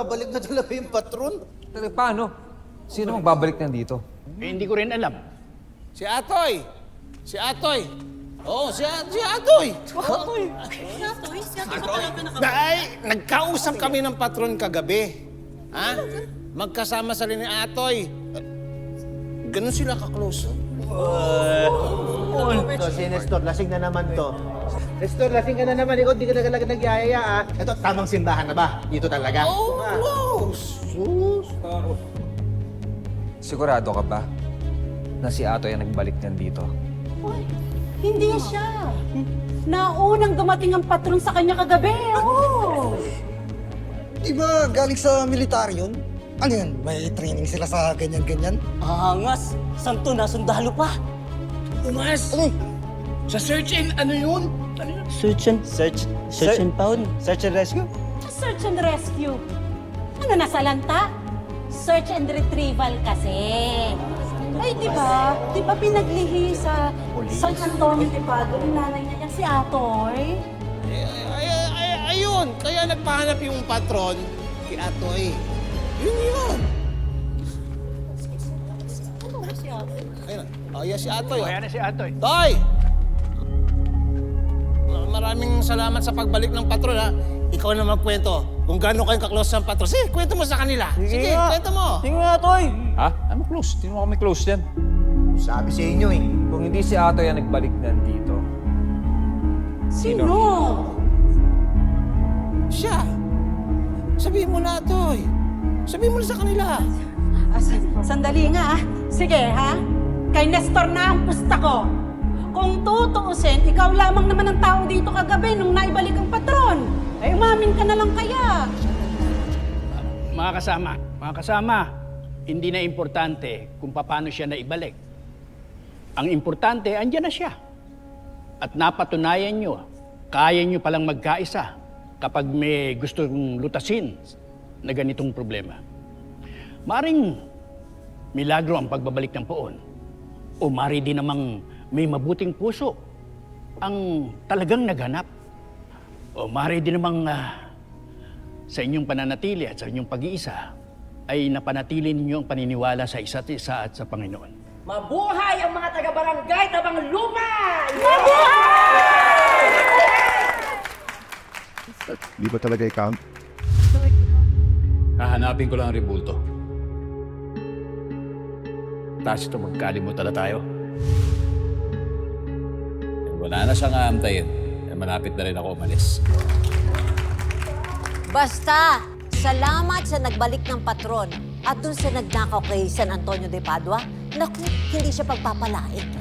nakabalik na talaga yung patron. Paano? Sino magbabalik nandito? Hindi ko rin alam. Si Atoy! Si Atoy! Oo, si Atoy! Nagkausap kami ng patron kagabi. Ha? Magkasama sa ni Atoy. Ganun sila ka-close. Ito, si Nestor, lasing na naman to. Nestor, lasing ka na naman. Ikaw, di ka talaga nagyayaya, ah. Ito, tamang simbahan na ba? Dito talaga? Close! Sigurado ka ba na si Atoy ang nagbalik nandito? Hoy, hindi siya. Naunang dumating ang patron sa kanya kagabi. Oo. Di ba galing sa militar yun? Ano yun? May training sila sa ganyan-ganyan? Angas! Santo na, sundalo pa! Umas! Sa search and ano yun? Search and found? Search and rescue? Search and rescue. Ano nasa lanta? Search and retrieval kasi. Ay, di ba? Di ba pinaglihi sa San Antonio de Padua yung nanay niya si Atoy? Ayun! Kaya nagpahanap yung patron kay Atoy. Yun! Si Atoy. Ayun. Oh, yan si Atoy. Kaya na si Atoy. Toy! Maraming salamat sa pagbalik ng patron, ha? Ikaw na magkwento kung gaano kayong kaklose ang patron. Sige, kwento mo sa kanila. Sige, kwento mo. Tingnan nga, Toy! Ha? Ano close? Sino kami close yan? Sabi sa inyo, eh. Kung hindi si Atoy ang nagbalik nandito, Sino? Siya. Sabihin mo na, Toy. Sabihin mo na sa kanila. Sandali nga, ah. Sige, ha? Kay Nestor na ang pusta ko. Kung tutuusin, ikaw lamang naman ang tao dito kagabi nung naibalik ang patron. Ay, umamin ka na lang kaya. Mga kasama, hindi na importante kung paano siya naibalik. Ang importante, andyan na siya. At napatunayan nyo, kaya nyo palang magkaisa kapag may gustong lutasin na ganitong problema. Maring milagro ang pagbabalik ng poon. O mari din namang may mabuting puso ang talagang naghanap. O mari din namang sa inyong pananatili at sa inyong pag-iisa ay napanatili ninyo ang paniniwala sa isa't isa at sa Panginoon. Mabuhay ang mga taga-barangay Tabang Lumay! Di ba talaga i-count? Hahanapin ko lang ang rebulto. Tapos ito, magkalimutan na tayo. Wala na siyang aantayin. Malapit na rin ako umalis. Basta, salamat sa nagbalik ng patron at dun sa nagnakaw kay San Antonio de Padua, naku, hindi siya pagpapalain.